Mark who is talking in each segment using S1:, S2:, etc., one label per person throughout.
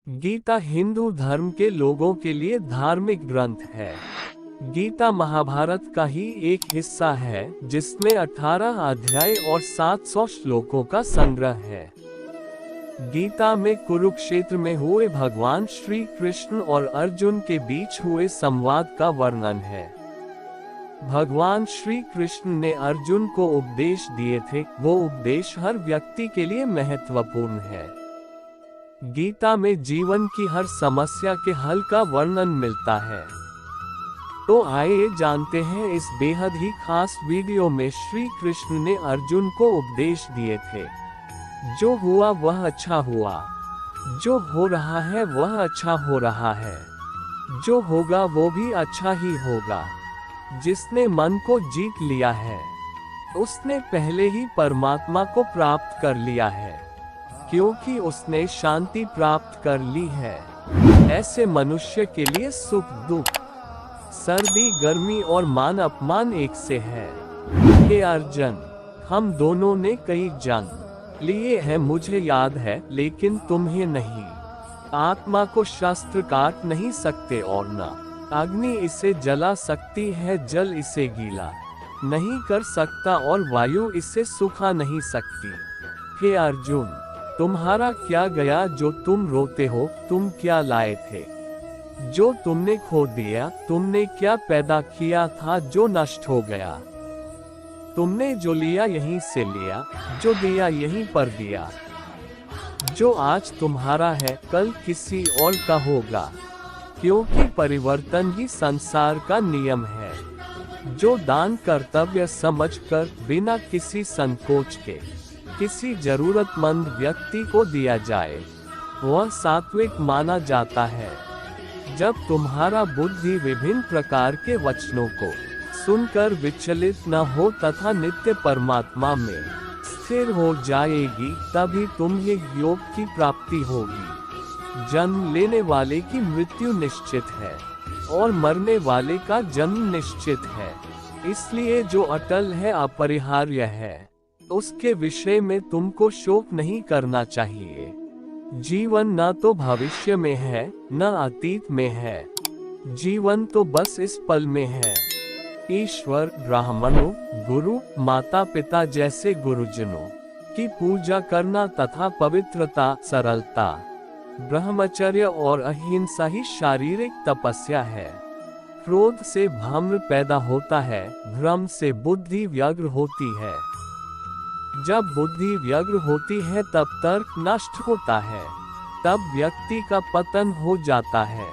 S1: गीता हिंदू धर्म के लोगों के लिए धार्मिक ग्रंथ है। गीता महाभारत का ही एक हिस्सा है जिसमें 18 अध्याय और 700 श्लोकों का संग्रह है। गीता में कुरुक्षेत्र में हुए भगवान श्री कृष्ण और अर्जुन के बीच हुए संवाद का वर्णन है। भगवान श्री कृष्ण ने अर्जुन को उपदेश दिए थे, वो उपदेश हर व्यक्ति के लिए महत्वपूर्ण है। गीता में जीवन की हर समस्या के हल का वर्णन मिलता है। तो आइए जानते हैं इस बेहद ही खास वीडियो में श्री कृष्ण ने अर्जुन को उपदेश दिए थे। जो हुआ वह अच्छा हुआ, जो हो रहा है वह अच्छा हो रहा है, जो होगा वो भी अच्छा ही होगा। जिसने मन को जीत लिया है उसने पहले ही परमात्मा को प्राप्त कर लिया है, क्योंकि उसने शांति प्राप्त कर ली है। ऐसे मनुष्य के लिए सुख दुख, सर्दी गर्मी और मान अपमान एक से है। हे अर्जुन, हम दोनों ने कई जंग लिए हैं मुझे याद है, लेकिन तुम्हें नहीं। आत्मा को शस्त्र काट नहीं सकते और न अग्नि इसे जला सकती है, जल इसे गीला नहीं कर सकता और वायु इसे सुखा नहीं सकती। हे अर्जुन, तुम्हारा क्या गया जो तुम रोते हो? तुम क्या लाए थे जो तुमने खो दिया? तुमने क्या पैदा किया था जो नष्ट हो गया? तुमने जो लिया यहीं से लिया, जो दिया यहीं पर दिया। जो आज तुम्हारा है कल किसी और का होगा, क्योंकि परिवर्तन ही संसार का नियम है। जो दान कर्तव्य समझकर बिना किसी संकोच के किसी जरूरतमंद व्यक्ति को दिया जाए वह सात्विक माना जाता है। जब तुम्हारा बुद्धि विभिन्न प्रकार के वचनों को सुनकर विचलित न हो तथा नित्य परमात्मा में स्थिर हो जाएगी, तभी तुम्हें योग की प्राप्ति होगी। जन्म लेने वाले की मृत्यु निश्चित है और मरने वाले का जन्म निश्चित है, इसलिए जो अटल है अपरिहार्य है, उसके विषय में तुमको शोक नहीं करना चाहिए। जीवन न तो भविष्य में है न अतीत में है, जीवन तो बस इस पल में है। ईश्वर, ब्राह्मणों, गुरु, माता पिता जैसे गुरुजनों की पूजा करना तथा पवित्रता, सरलता, ब्रह्मचर्य और अहिंसा ही शारीरिक तपस्या है। क्रोध से भ्रम पैदा होता है, भ्रम से बुद्धि व्यग्र होती है। जब बुद्धि व्यग्र होती है तब तर्क नष्ट होता है, तब व्यक्ति का पतन हो जाता है।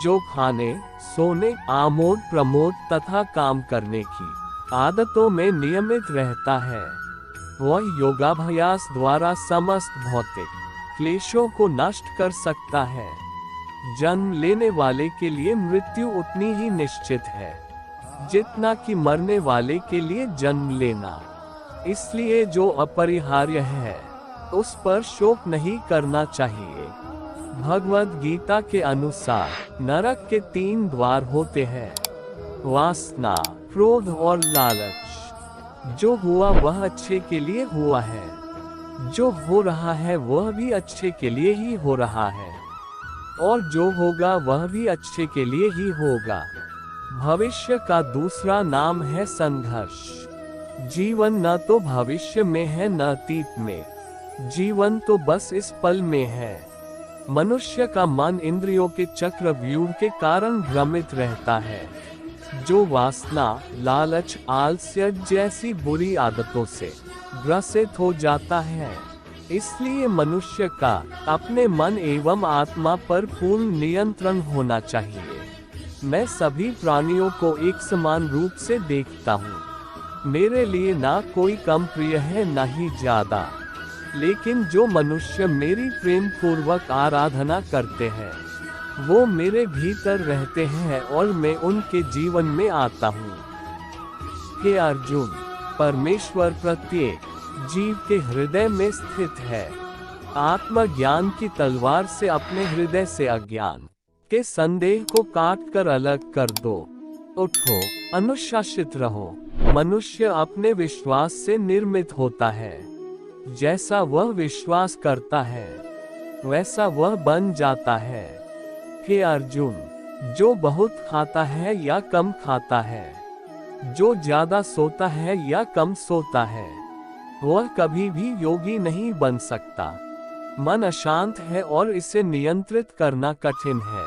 S1: जो खाने, सोने, आमोद प्रमोद तथा काम करने की आदतों में नियमित रहता है, वह योगाभ्यास द्वारा समस्त भौतिक क्लेशों को नष्ट कर सकता है। जन्म लेने वाले के लिए मृत्यु उतनी ही निश्चित है जितना कि मरने वाले के लिए जन्म लेना। इसलिए जो अपरिहार्य है उस पर शोक नहीं करना चाहिए। भगवद गीता के अनुसार नरक के 3 द्वार होते हैं, वासना, क्रोध और लालच। जो हुआ वह अच्छे के लिए हुआ है, जो हो रहा है वह भी अच्छे के लिए ही हो रहा है, और जो होगा वह भी अच्छे के लिए ही होगा। भविष्य का दूसरा नाम है संघर्ष। जीवन न तो भविष्य में है न अतीत में, जीवन तो बस इस पल में है। मनुष्य का मन इंद्रियों के चक्रव्यूह के कारण भ्रमित रहता है, जो वासना, लालच, आलस्य जैसी बुरी आदतों से ग्रसित हो जाता है। इसलिए मनुष्य का अपने मन एवं आत्मा पर पूर्ण नियंत्रण होना चाहिए। मैं सभी प्राणियों को एक समान रूप से देखता हूँ। मेरे लिए ना कोई कम प्रिय है ना ही ज्यादा, लेकिन जो मनुष्य मेरी प्रेम पूर्वक आराधना करते हैं वो मेरे भीतर रहते हैं और मैं उनके जीवन में आता हूँ। हे अर्जुन, परमेश्वर प्रत्येक जीव के हृदय में स्थित है। आत्मज्ञान की तलवार से अपने हृदय से अज्ञान के संदेह को काट कर अलग कर दो। उठो, अनुशासित रहो। मनुष्य अपने विश्वास से निर्मित होता है। जैसा वह विश्वास करता है वैसा वह बन जाता है। हे अर्जुन, जो बहुत खाता है या कम खाता है, जो ज्यादा सोता है या कम सोता है, वह कभी भी योगी नहीं बन सकता। मन अशांत है और इसे नियंत्रित करना कठिन है,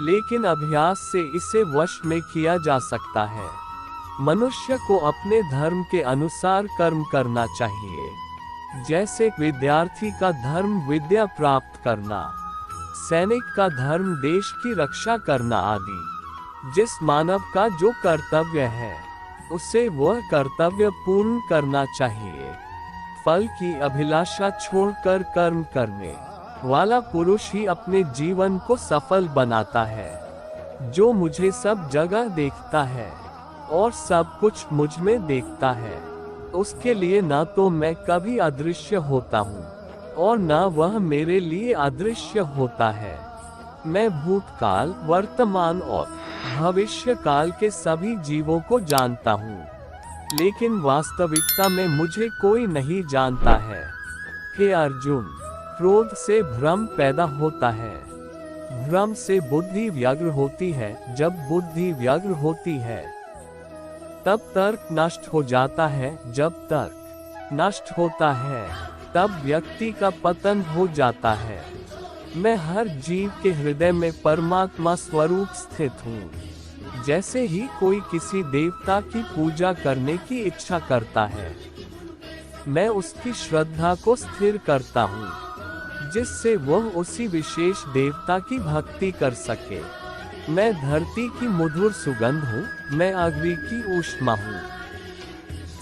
S1: लेकिन अभ्यास से इसे वश में किया जा सकता है। मनुष्य को अपने धर्म के अनुसार कर्म करना चाहिए, जैसे विद्यार्थी का धर्म विद्या प्राप्त करना, सैनिक का धर्म देश की रक्षा करना आदि। जिस मानव का जो कर्तव्य है, उसे वह कर्तव्य पूर्ण करना चाहिए। फल की अभिलाषा छोड़कर कर्म करने वाला पुरुष ही अपने जीवन को सफल बनाता है। जो मुझे सब जगह देखता है और सब कुछ मुझ में देखता है, उसके लिए न तो मैं कभी अदृश्य होता हूँ और न वह मेरे लिए अदृश्य होता है। मैं भूतकाल, वर्तमान और भविष्य काल के सभी जीवों को जानता हूँ, लेकिन वास्तविकता में मुझे कोई नहीं जानता है। हे अर्जुन, क्रोध से भ्रम पैदा होता है, भ्रम से बुद्धि व्यग्र होती है। जब बुद्धि व्यग्र होती है, तब तर्क नष्ट हो जाता है। जब तर्क नष्ट होता है, तब व्यक्ति का पतन हो जाता है। मैं हर जीव के हृदय में परमात्मा स्वरूप स्थित हूँ। जैसे ही कोई किसी देवता की पूजा करने की इच्छा करता है, मैं उसकी श्रद्धा को स्थिर करता हूँ, जिससे वह उसी विशेष देवता की भक्ति कर सके। मैं धरती की मधुर सुगंध हूँ, मैं अग्नि की ऊष्मा हूँ।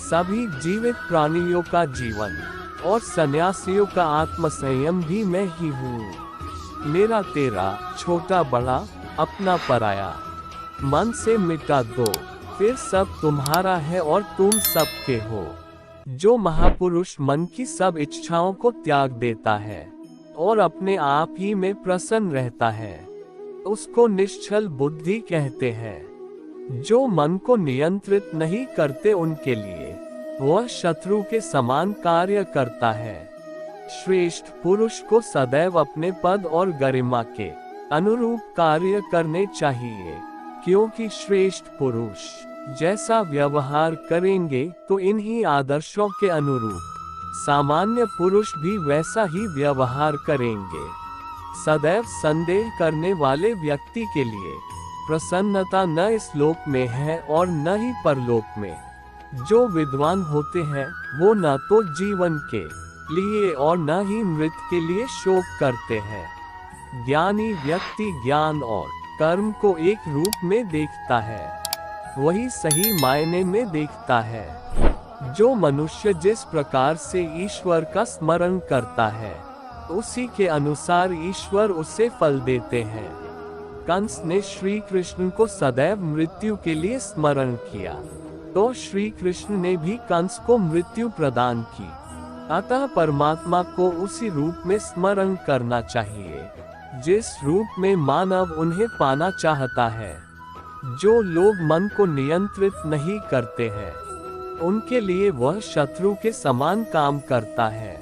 S1: सभी जीवित प्राणियों का जीवन और सन्यासियों का आत्मसंयम भी मैं ही हूँ। मेरा तेरा, छोटा बड़ा, अपना पराया, मन से मिटा दो, फिर सब तुम्हारा है और तुम सबके हो। जो महापुरुष मन की सब इच्छाओं को त्याग देता है और अपने आप ही में प्रसन्न रहता है, उसको निश्चल बुद्धि कहते हैं। जो मन को नियंत्रित नहीं करते, उनके लिए वह शत्रु के समान कार्य करता है। श्रेष्ठ पुरुष को सदैव अपने पद और गरिमा के अनुरूप कार्य करने चाहिए, क्योंकि श्रेष्ठ पुरुष जैसा व्यवहार करेंगे तो इन्हीं आदर्शों के अनुरूप सामान्य पुरुष भी वैसा ही व्यवहार करेंगे। सदैव संदेह करने वाले व्यक्ति के लिए प्रसन्नता न इस लोक में है और न ही परलोक में। जो विद्वान होते हैं, वो न तो जीवन के लिए और न ही मृत्यु के लिए शोक करते हैं। ज्ञानी व्यक्ति ज्ञान और कर्म को एक रूप में देखता है, वही सही मायने में देखता है। जो मनुष्य जिस प्रकार से ईश्वर का स्मरण करता है, उसी के अनुसार ईश्वर उसे फल देते हैं। कंस ने श्री कृष्ण को सदैव मृत्यु के लिए स्मरण किया, तो श्री कृष्ण ने भी कंस को मृत्यु प्रदान की। अतः परमात्मा को उसी रूप में स्मरण करना चाहिए, जिस रूप में मानव उन्हें पाना चाहता है। जो लोग मन को नियंत्रित नहीं करते हैं, उनके लिए वह शत्रु के समान काम करता है।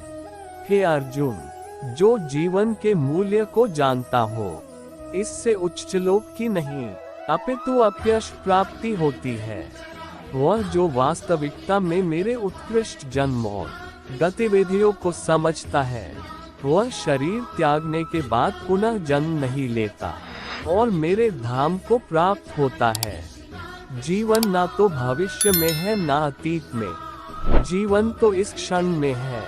S1: हे अर्जुन, जो जीवन के मूल्य को जानता हो, इससे उच्च लोक की नहीं अपितु अपयश प्राप्ति होती है। वह जो वास्तविकता में मेरे उत्कृष्ट जन्म और गतिविधियों को समझता है, वह शरीर त्यागने के बाद पुनः जन्म नहीं लेता और मेरे धाम को प्राप्त होता है। जीवन ना तो भविष्य में है ना अतीत में, जीवन तो इस क्षण में है।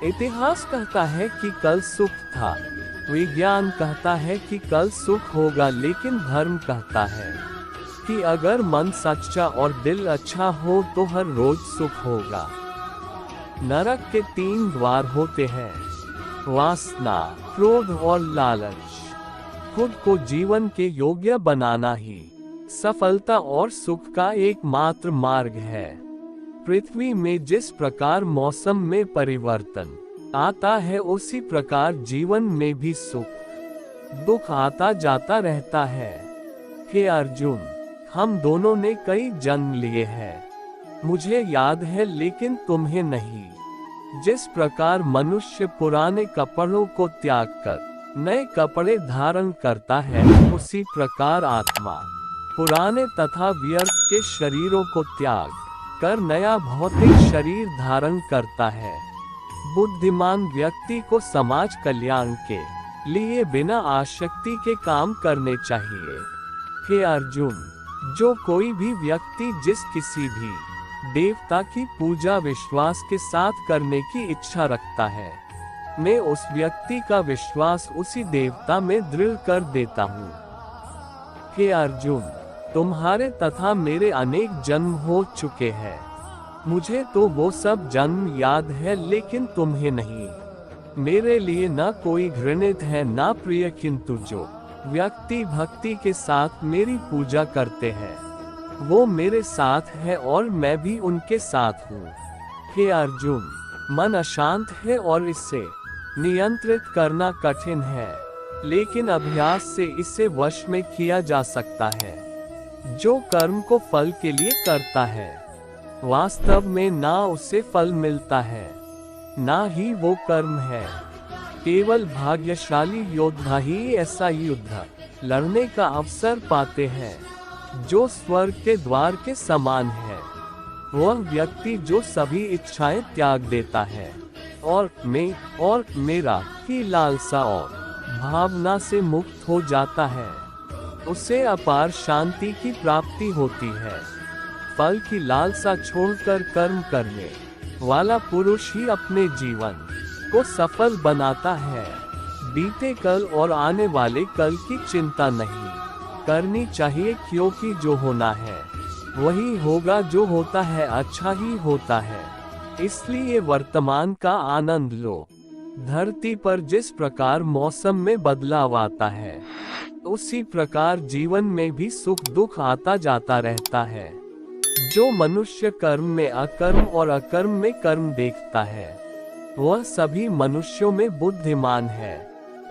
S1: इतिहास कहता है कि कल सुख था, विज्ञान कहता है कि कल सुख होगा, लेकिन धर्म कहता है कि अगर मन सच्चा और दिल अच्छा हो तो हर रोज सुख होगा। नरक के 3 द्वार होते हैं, वासना, क्रोध और लालच। खुद को जीवन के योग्य बनाना ही सफलता और सुख का एकमात्र मार्ग है। पृथ्वी में जिस प्रकार मौसम में परिवर्तन आता है, उसी प्रकार जीवन में भी सुख दुख आता जाता रहता है। हे अर्जुन, हम दोनों ने कई जन्म लिए हैं। मुझे याद है, लेकिन तुम्हें नहीं। जिस प्रकार मनुष्य पुराने कपड़ों को त्याग कर नए कपड़े धारण करता है, उसी प्रकार आत्मा पुराने तथा व्यर्थ के शरीरों को त्याग कर नया भौतिक शरीर धारण करता है। बुद्धिमान व्यक्ति को समाज कल्याण के लिए बिना आसक्ति के काम करने चाहिए। हे अर्जुन, जो कोई भी व्यक्ति जिस किसी भी देवता की पूजा विश्वास के साथ करने की इच्छा रखता है, मैं उस व्यक्ति का विश्वास उसी देवता में दृढ़ कर देता हूँ। हे अर्जुन, तुम्हारे तथा मेरे अनेक जन्म हो चुके हैं। मुझे तो वो सब जन्म याद है, लेकिन तुम्हें नहीं। मेरे लिए न कोई घृणित है न प्रिय, किंतु जो व्यक्ति भक्ति के साथ मेरी पूजा करते हैं वो मेरे साथ है और मैं भी उनके साथ हूँ। हे अर्जुन, मन अशांत है और इसे नियंत्रित करना कठिन है, लेकिन अभ्यास से इसे वश में किया जा सकता है। जो कर्म को फल के लिए करता है, वास्तव में ना उसे फल मिलता है ना ही वो कर्म है। केवल भाग्यशाली योद्धा ही ऐसा युद्ध लड़ने का अवसर पाते हैं जो स्वर्ग के द्वार के समान है। वह व्यक्ति जो सभी इच्छाएं त्याग देता है और मैं और मेरा की लालसा और भावना से मुक्त हो जाता है, उसे अपार शांति की प्राप्ति होती है। फल की लालसा छोड़कर कर्म करने वाला पुरुष ही अपने जीवन को सफल बनाता है। बीते कल और आने वाले कल की चिंता नहीं करनी चाहिए, क्योंकि जो होना है वही होगा, जो होता है अच्छा ही होता है। इसलिए वर्तमान का आनंद लो। धरती पर जिस प्रकार मौसम में बदलाव आता है, उसी प्रकार जीवन में भी सुख दुख आता जाता रहता है। जो मनुष्य कर्म में अकर्म और अकर्म में कर्म देखता है, वह सभी मनुष्यों में बुद्धिमान है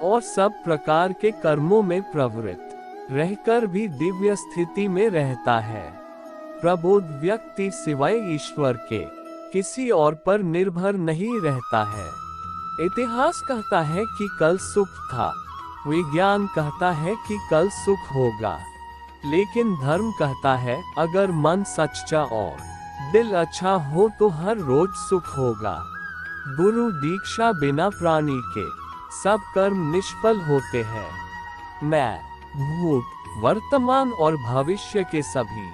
S1: और सब प्रकार के कर्मों में प्रवृत्त रहकर भी दिव्य स्थिति में रहता है। प्रबुद्ध व्यक्ति सिवाय ईश्वर के किसी और पर निर्भर नहीं रहता है। इतिहास कहता है कि कल सुख था, विज्ञान कहता है कि कल सुख होगा, लेकिन धर्म कहता है अगर मन सच्चा और दिल अच्छा हो तो हर रोज सुख होगा। गुरु दीक्षा बिना प्राणी के सब कर्म निष्फल होते हैं। मैं भूत, वर्तमान और भविष्य के सभी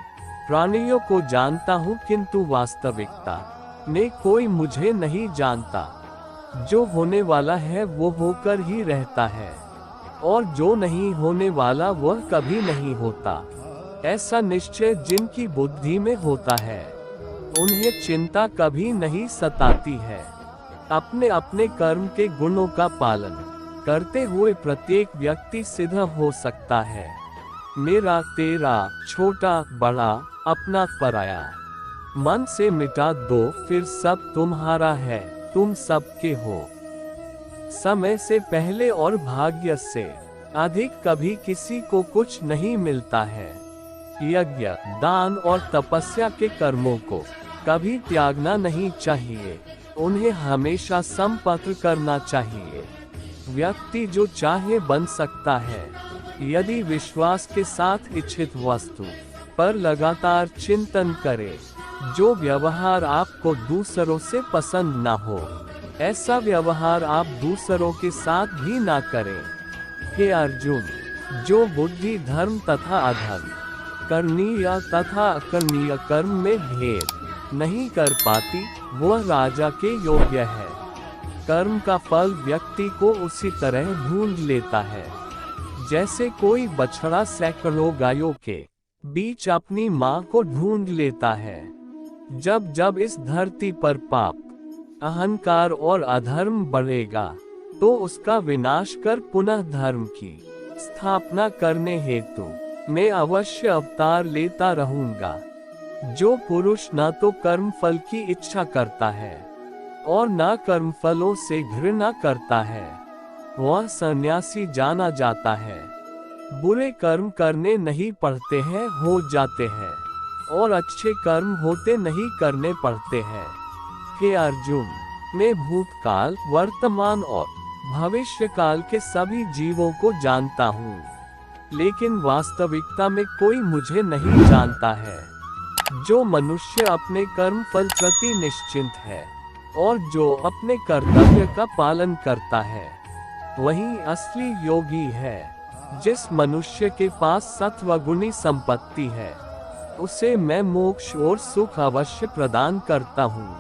S1: प्राणियों को जानता हूँ, किंतु वास्तविकता में कोई मुझे नहीं जानता। जो होने वाला है वो होकर ही रहता है और जो नहीं होने वाला वह कभी नहीं होता। ऐसा निश्चय जिनकी बुद्धि में होता है, उन्हें चिंता कभी नहीं सताती है। अपने अपने कर्म के गुणों का पालन करते हुए प्रत्येक व्यक्ति सिद्ध हो सकता है। मेरा तेरा, छोटा बड़ा, अपना पराया मन से मिटा दो, फिर सब तुम्हारा है, तुम सबके हो। समय से पहले और भाग्य से अधिक कभी किसी को कुछ नहीं मिलता है। यज्ञ, दान और तपस्या के कर्मों को कभी त्यागना नहीं चाहिए, उन्हें हमेशा संपन्न करना चाहिए। व्यक्ति जो चाहे बन सकता है, यदि विश्वास के साथ इच्छित वस्तु पर लगातार चिंतन करे। जो व्यवहार आपको दूसरों से पसंद ना हो, ऐसा व्यवहार आप दूसरों के साथ भी ना करें। हे अर्जुन, जो बुद्धि धर्म तथा अधर्म, करणीय तथा अकरणीय कर्म में भेद नहीं कर पाती, वह राजा के योग्य है। कर्म का फल व्यक्ति को उसी तरह ढूंढ लेता है जैसे कोई बछड़ा सैकड़ों गायों के बीच अपनी मां को ढूंढ लेता है। जब जब इस धरती पर पाप, अहंकार और अधर्म बढ़ेगा, तो उसका विनाश कर पुनः धर्म की स्थापना करने हेतु मैं अवश्य अवतार लेता रहूंगा। जो पुरुष न तो कर्म फल की इच्छा करता है और न कर्म फलों से घृणा करता है, वह सन्यासी जाना जाता है। बुरे कर्म करने नहीं पड़ते हैं, हो जाते हैं, और अच्छे कर्म होते नहीं करने पड़ते हैं। हे अर्जुन, मैं भूतकाल, वर्तमान और भविष्यकाल के सभी जीवों को जानता हूँ, लेकिन वास्तविकता में कोई मुझे नहीं जानता है। जो मनुष्य अपने कर्म फल प्रति निश्चिंत है और जो अपने कर्तव्य का पालन करता है, वही असली योगी है। जिस मनुष्य के पास सत्वगुणी संपत्ति है, उसे मैं मोक्ष और सुख अवश्य प्रदान करता हूँ।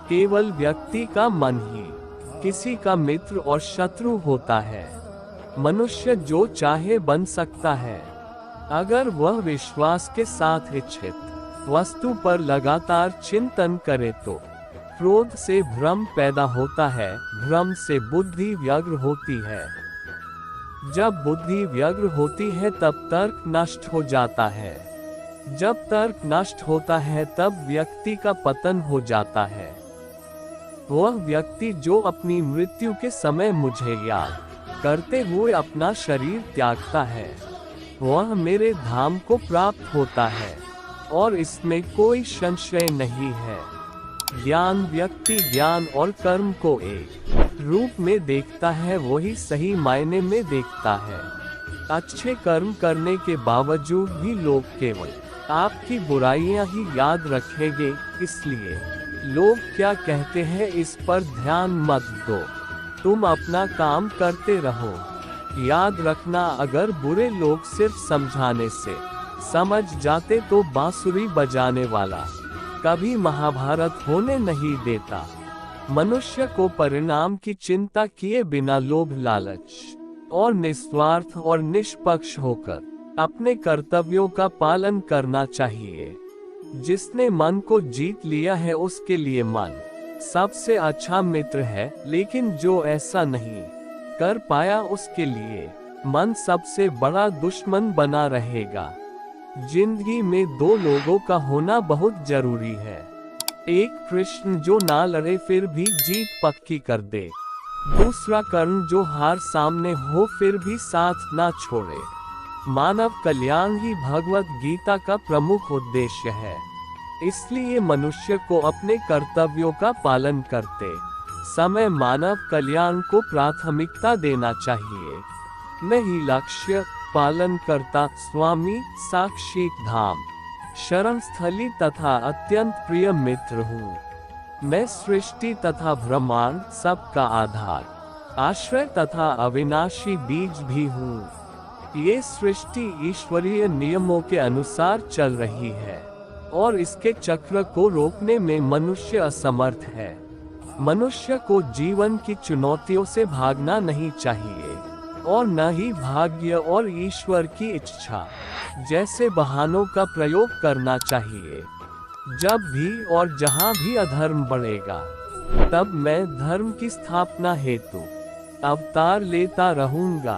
S1: केवल व्यक्ति का मन ही किसी का मित्र और शत्रु होता है। मनुष्य जो चाहे बन सकता है, अगर वह विश्वास के साथ इच्छित वस्तु पर लगातार चिंतन करे तो। क्रोध से भ्रम पैदा होता है, भ्रम से बुद्धि व्यग्र होती है। जब बुद्धि व्यग्र होती है तब तर्क नष्ट हो जाता है। जब तर्क नष्ट होता है तब व्यक्ति का पतन हो जाता है। वह व्यक्ति जो अपनी मृत्यु के समय मुझे याद करते हुए अपना शरीर त्यागता है, वह मेरे धाम को प्राप्त होता है और इसमें कोई संशय नहीं है। ज्ञान व्यक्ति ज्ञान और कर्म को एक रूप में देखता है, वही सही मायने में देखता है। अच्छे कर्म करने के बावजूद भी लोग केवल आपकी बुराइयां ही याद रखेंगे, इसलिए लोग क्या कहते हैं इस पर ध्यान मत दो। तुम अपना काम करते रहो। याद रखना, अगर बुरे लोग सिर्फ समझाने से समझ जाते तो बांसुरी बजाने वाला कभी महाभारत होने नहीं देता। मनुष्य को परिणाम की चिंता किए बिना लोभ लालच और निस्वार्थ और निष्पक्ष होकर अपने कर्तव्यों का पालन करना चाहिए। जिसने मन को जीत लिया है उसके लिए मन सबसे अच्छा मित्र है, लेकिन जो ऐसा नहीं कर पाया उसके लिए मन सबसे बड़ा दुश्मन बना रहेगा। जिंदगी में दो लोगों का होना बहुत जरूरी है। एक कृष्ण जो ना लड़े फिर भी जीत पक्की कर दे, दूसरा कर्ण जो हार सामने हो फिर भी साथ ना छोड़े। मानव कल्याण ही भगवत गीता का प्रमुख उद्देश्य है। इसलिए मनुष्य को अपने कर्तव्यों का पालन करते समय मानव कल्याण को प्राथमिकता देना चाहिए। मैं ही लक्ष्य पालन करता स्वामी साक्षी धाम शरण स्थली तथा अत्यंत प्रिय मित्र हूँ। मैं सृष्टि तथा ब्रह्मांड सबका आधार, आश्रय तथा अविनाशी बीज भी हूँ। ये सृष्टि ईश्वरीय नियमों के अनुसार चल रही है और इसके चक्र को रोकने में मनुष्य असमर्थ है। मनुष्य को जीवन की चुनौतियों से भागना नहीं चाहिए और न ही भाग्य और ईश्वर की इच्छा जैसे बहानों का प्रयोग करना चाहिए। जब भी और जहां भी अधर्म बढ़ेगा, तब मैं धर्म की स्थापना हेतु अवतार लेता रहूंगा।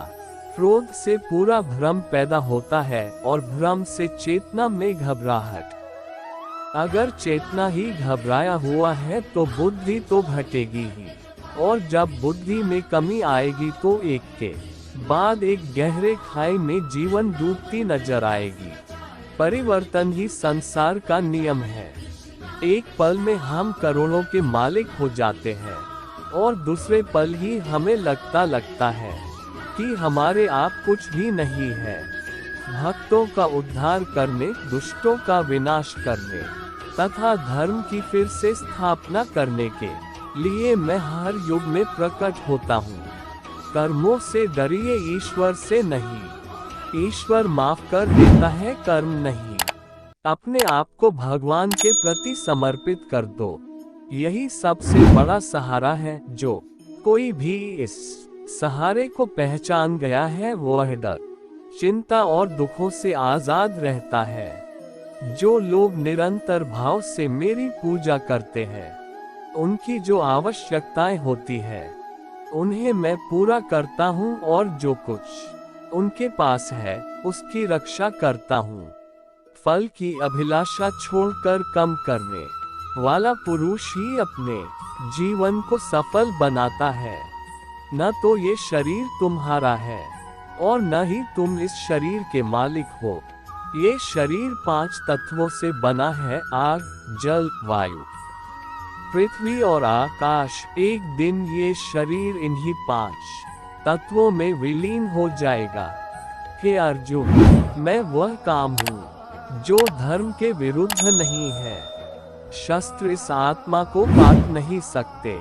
S1: क्रोध से पूरा भ्रम पैदा होता है और भ्रम से चेतना में घबराहट। अगर चेतना ही घबराया हुआ है तो बुद्धि तो घटेगी ही, और जब बुद्धि में कमी आएगी तो एक के बाद एक गहरे खाई में जीवन डूबती नजर आएगी। परिवर्तन ही संसार का नियम है। एक पल में हम करोड़ों के मालिक हो जाते हैं और दूसरे पल ही हमें लगता है कि हमारे आप कुछ भी नहीं है। भक्तों का उद्धार करने, दुष्टों का विनाश करने तथा धर्म की फिर से स्थापना करने के लिए मैं हर युग में प्रकट होता हूँ। कर्मों से डरिए, ईश्वर से नहीं। ईश्वर माफ कर देता है, कर्म नहीं। अपने आप को भगवान के प्रति समर्पित कर दो। यही सबसे बड़ा सहारा है। जो कोई भी इस सहारे को पहचान गया है, वह डर, चिंता और दुखों से आजाद रहता है। जो लोग निरंतर भाव से मेरी पूजा करते हैं, उनकी जो आवश्यकताएं होती है उन्हें मैं पूरा करता हूँ, और जो कुछ उनके पास है उसकी रक्षा करता हूँ। फल की अभिलाषा छोड़कर कम करने वाला पुरुष ही अपने जीवन को सफल बनाता है। न तो ये शरीर तुम्हारा है और न ही तुम इस शरीर के मालिक हो। ये शरीर 5 तत्वों से बना है, आग, जल, वायु पृथ्वी और आकाश, एक दिन ये शरीर इन्हीं 5 तत्वों में विलीन हो जाएगा। हे अर्जुन, मैं वह काम हूँ जो धर्म के विरुद्ध नहीं है। शस्त्र इस आत्मा को काट नहीं सकते,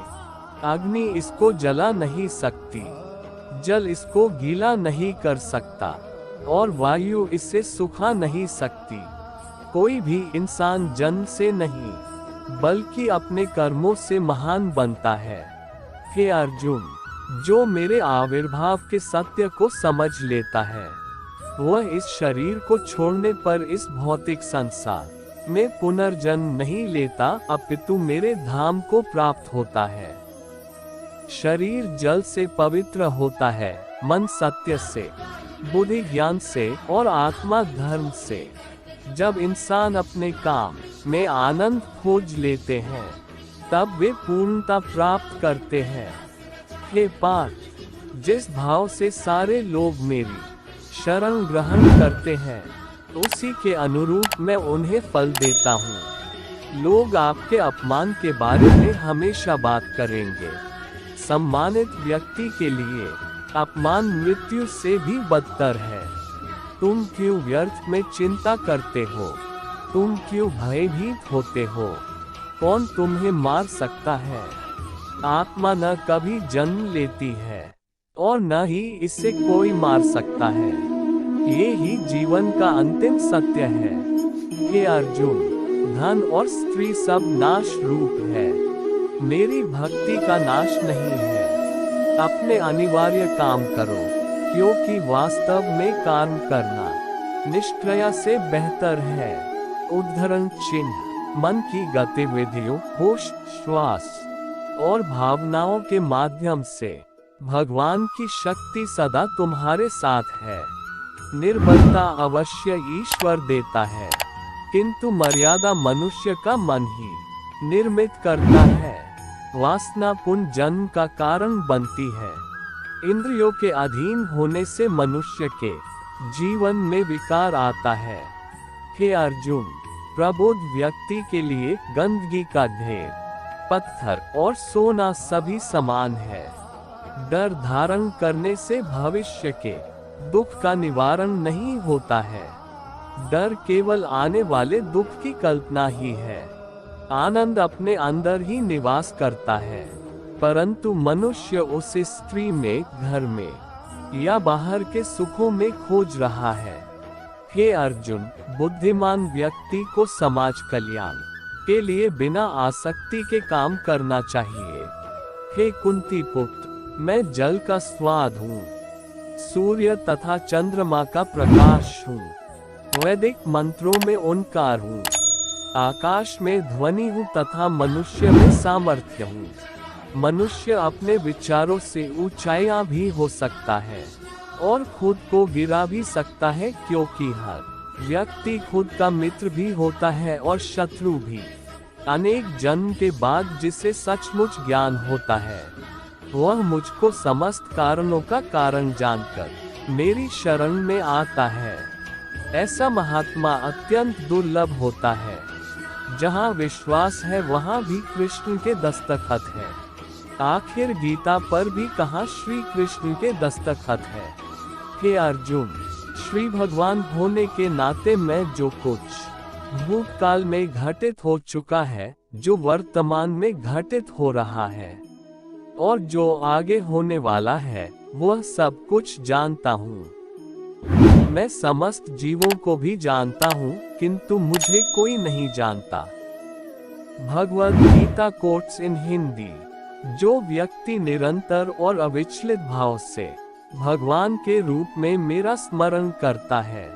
S1: अग्नि इसको जला नहीं सकती, जल इसको गीला नहीं कर सकता और वायु इससे सुखा नहीं सकती। कोई भी इंसान जन्म से नहीं बल्कि अपने कर्मों से महान बनता है। हे अर्जुन, जो मेरे आविर्भाव के सत्य को समझ लेता है वह इस शरीर को छोड़ने पर इस भौतिक संसार में पुनर्जन्म नहीं लेता, अपितु मेरे धाम को प्राप्त होता है। शरीर जल से पवित्र होता है, मन सत्य से, बुद्धि ज्ञान से और आत्मा धर्म से। जब इंसान अपने काम में आनंद खोज लेते हैं तब वे पूर्णता प्राप्त करते हैं। हे पार्थ, जिस भाव से सारे लोग मेरी शरण ग्रहण करते हैं उसी के अनुरूप मैं उन्हें फल देता हूँ। लोग आपके अपमान के बारे में हमेशा बात करेंगे। सम्मानित व्यक्ति के लिए अपमान मृत्यु से भी बदतर है। तुम क्यों व्यर्थ में चिंता करते हो? तुम क्यों भयभीत होते हो? कौन तुम्हें मार सकता है? आत्मा न कभी जन्म लेती है और न ही इससे कोई मार सकता है। ये ही जीवन का अंतिम सत्य है। हे अर्जुन, धन और स्त्री सब नाश रूप है, मेरी भक्ति का नाश नहीं है। अपने अनिवार्य काम करो, क्योंकि वास्तव में काम करना निष्क्रिय से बेहतर है। उद्धरण चिन्ह, मन की गतिविधियों, होश, श्वास और भावनाओं के माध्यम से भगवान की शक्ति सदा तुम्हारे साथ है। निर्बलता अवश्य ईश्वर देता है, किंतु मर्यादा मनुष्य का मन ही निर्मित करता है। वासना पुनः जन्म का कारण बनती है। इंद्रियों के अधीन होने से मनुष्य के जीवन में विकार आता है। हे अर्जुन, प्रबुद्ध व्यक्ति के लिए गंदगी का ढेर, पत्थर और सोना सभी समान है। डर धारण करने से भविष्य के दुख का निवारण नहीं होता है। डर केवल आने वाले दुख की कल्पना ही है। आनंद अपने अंदर ही निवास करता है, परंतु मनुष्य उसे स्त्री में, घर में या बाहर के सुखों में खोज रहा है। हे अर्जुन, बुद्धिमान व्यक्ति को समाज कल्याण के लिए बिना आसक्ति के काम करना चाहिए। हे कुंती पुत्र, मैं जल का स्वाद हूँ, सूर्य तथा चंद्रमा का प्रकाश हूँ, वैदिक मंत्रों में ओंकार हूँ, आकाश में ध्वनि हूँ तथा मनुष्य में सामर्थ्य हूँ। मनुष्य अपने विचारों से ऊंचाइयां भी हो सकता है और खुद को गिरा भी सकता है, क्योंकि हर व्यक्ति खुद का मित्र भी होता है और शत्रु भी। अनेक जन्म के बाद जिसे सचमुच ज्ञान होता है वह मुझको समस्त कारणों का कारण जानकर मेरी शरण में आता है। ऐसा महात्मा अत्यंत दुर्लभ होता है। जहाँ विश्वास है वहाँ भी कृष्ण के दस्तखत है। आखिर गीता पर भी कहाँ श्री कृष्ण के दस्तखत है। हे अर्जुन, श्री भगवान होने के नाते मैं जो कुछ भूतकाल में घटित हो चुका है, जो वर्तमान में घटित हो रहा है और जो आगे होने वाला है, वह सब कुछ जानता हूँ। मैं समस्त जीवों को भी जानता हूँ, किंतु मुझे कोई नहीं जानता। Bhagavad Gita quotes in Hindi. जो व्यक्ति निरंतर और अविचलित भाव से भगवान के रूप में मेरा स्मरण करता है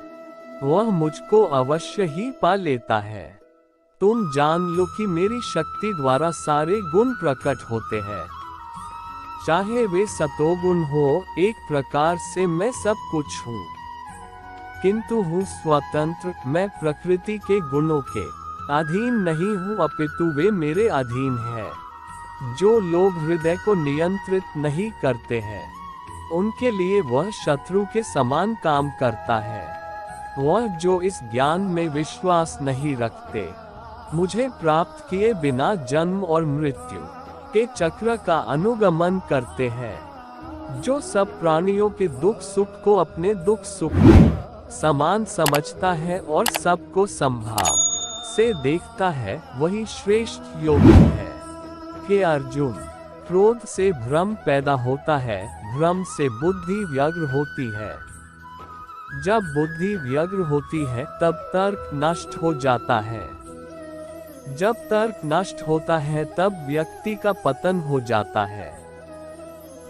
S1: वह मुझको अवश्य ही पा लेता है। तुम जान लो कि मेरी शक्ति द्वारा सारे गुण प्रकट होते हैं, चाहे वे सतोगुण हो। एक प्रकार से मैं सब कुछ हूँ, किंतु हूँ स्वतंत्र। मैं प्रकृति के गुणों के अधीन नहीं हूँ, अपितु वे मेरे अधीन हैं। जो लोग हृदय को नियंत्रित नहीं करते हैं उनके लिए वह शत्रु के समान काम करता है। वह जो इस ज्ञान में विश्वास नहीं रखते मुझे प्राप्त किए बिना जन्म और मृत्यु के चक्र का अनुगमन करते हैं। जो सब प्राणियों के दुख सुख को अपने दुख सुख के समान समझता है और सबको संभाव से देखता है, वही श्रेष्ठ योगी है। हे अर्जुन, क्रोध से भ्रम पैदा होता है, भ्रम से बुद्धि व्यग्र होती है। जब बुद्धि व्यग्र होती है तब तर्क नष्ट हो जाता है। जब तर्क नष्ट होता है तब व्यक्ति का पतन हो जाता है।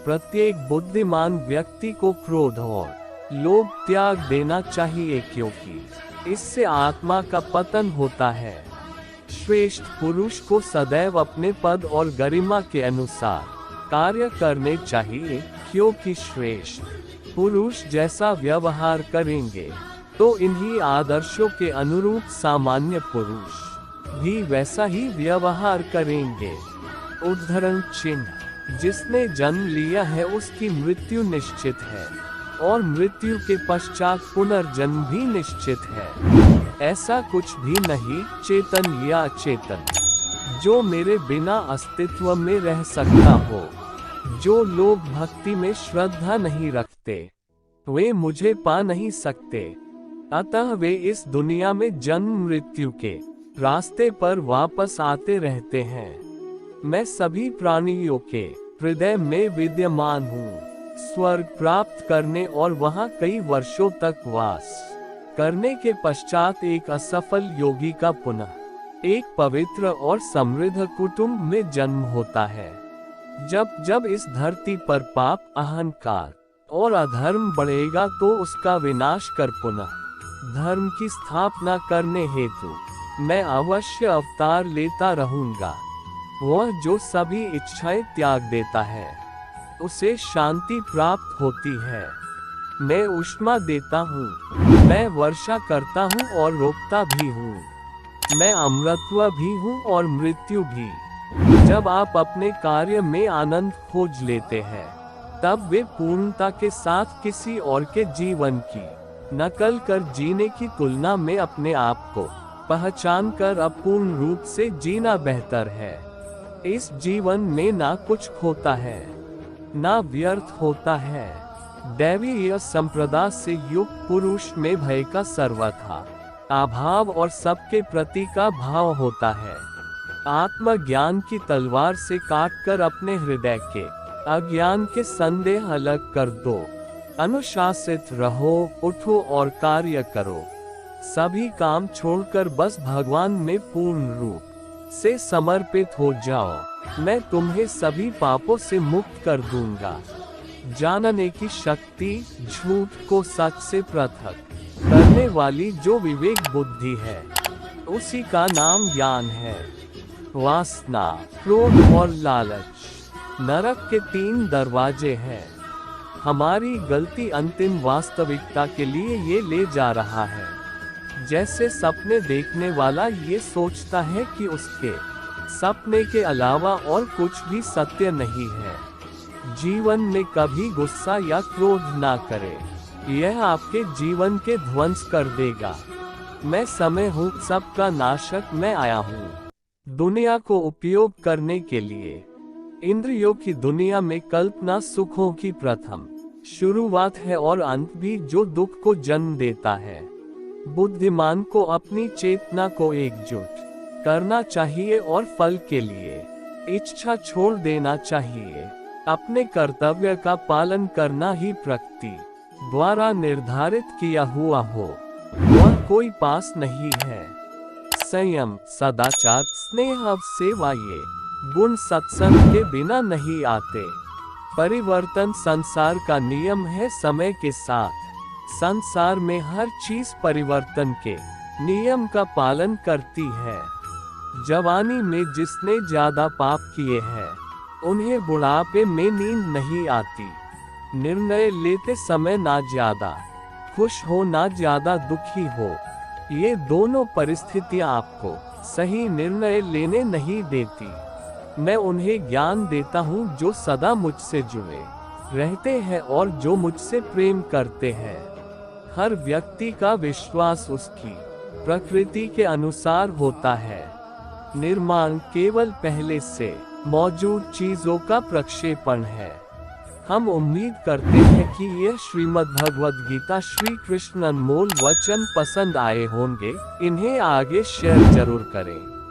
S1: प्रत्येक बुद्धिमान व्यक्ति को क्रोध और लोभ त्याग देना चाहिए, क्योंकि इससे आत्मा का पतन होता है। श्रेष्ठ पुरुष को सदैव अपने पद और गरिमा के अनुसार कार्य करने चाहिए, क्योंकि श्रेष्ठ पुरुष जैसा व्यवहार करेंगे तो इन्हीं आदर्शों के अनुरूप सामान्य पुरुष भी वैसा ही व्यवहार करेंगे। उद्धरण चिन्ह, जिसने जन्म लिया है उसकी मृत्यु निश्चित है और मृत्यु के पश्चात पुनर्जन्म भी निश्चित है। ऐसा कुछ भी नहीं, चेतन या अचेतन, जो मेरे बिना अस्तित्व में रह सकता हो। जो लोग भक्ति में श्रद्धा नहीं रखते वे मुझे पा नहीं सकते, अतः वे इस दुनिया में जन्म मृत्यु के रास्ते पर वापस आते रहते हैं। मैं सभी प्राणियों के हृदय में विद्यमान हूँ। स्वर्ग प्राप्त करने और वहाँ कई वर्षों तक वास करने के पश्चात एक असफल योगी का पुनः एक पवित्र और समृद्ध कुटुंब में जन्म होता है। जब जब इस धरती पर पाप, अहंकार और अधर्म बढ़ेगा तो उसका विनाश कर पुनः धर्म की स्थापना करने हेतु मैं अवश्य अवतार लेता रहूंगा। वह जो सभी इच्छाएं त्याग देता है उसे शांति प्राप्त होती है। मैं ऊष्मा देता हूँ, मैं वर्षा करता हूँ और रोकता भी हूँ। मैं अमरत्व भी हूँ और मृत्यु भी। जब आप अपने कार्य में आनंद खोज लेते हैं तब वे पूर्णता के साथ किसी और के जीवन की नकल कर जीने की तुलना में अपने आप को पहचान कर अपूर्ण रूप से जीना बेहतर है। इस जीवन में ना कुछ खोता है ना व्यर्थ होता है। दैवीय संप्रदाय से युक्त पुरुष में भय का सर्वथा अभाव और सबके प्रति का भाव होता है। आत्मज्ञान की तलवार से काटकर अपने हृदय के अज्ञान के संदेह अलग कर दो। अनुशासित रहो, उठो और कार्य करो। सभी काम छोड़कर बस भगवान में पूर्ण रूप से समर्पित हो जाओ। मैं तुम्हें सभी पापों से मुक्त कर दूंगा। जानने की शक्ति, झूठ को सच से पृथक करने वाली जो विवेक बुद्धि है उसी का नाम ज्ञान है। वासना, क्रोध और लालच नरक के 3 दरवाजे हैं। हमारी गलती अंतिम वास्तविकता के लिए ये ले जा रहा है। जैसे सपने देखने वाला ये सोचता है कि उसके सपने के अलावा और कुछ भी सत्य नहीं है। जीवन में कभी गुस्सा या क्रोध ना करें, यह आपके जीवन के ध्वंस कर देगा। मैं समय हूँ, सबका नाशक मैं आया हूँ। दुनिया को उपयोग करने के लिए इंद्रियों की दुनिया में कल्पना सुखों की प्रथम शुरुआत है और अंत भी जो दुख को जन्म देता है। बुद्धिमान को अपनी चेतना को एकजुट करना चाहिए और फल के लिए इच्छा छोड़ देना चाहिए। अपने कर्तव्य का पालन करना ही प्रकृति द्वारा निर्धारित किया हुआ हो, वह कोई पास नहीं है। संयम, सदाचार, स्नेह, सेवा ये गुण सत्संग के बिना नहीं आते। परिवर्तन संसार का नियम है। समय के साथ संसार में हर चीज परिवर्तन के नियम का पालन करती है। जवानी में जिसने ज्यादा पाप किए हैं उन्हें बुढ़ापे में नींद नहीं आती। निर्णय लेते समय ना ज्यादा खुश हो ना ज्यादा दुखी हो, ये दोनों परिस्थितियां आपको सही निर्णय लेने नहीं देती। मैं उन्हें ज्ञान देता हूँ जो सदा मुझसे जुड़े रहते हैं और जो मुझसे प्रेम करते हैं। हर व्यक्ति का विश्वास उसकी प्रकृति के अनुसार होता है। निर्माण केवल पहले से मौजूद चीजों का प्रक्षेपण है। हम उम्मीद करते हैं कि यह श्रीमद् भगवद गीता श्री कृष्ण अनमोल वचन पसंद आए होंगे। इन्हें आगे शेयर जरूर करें।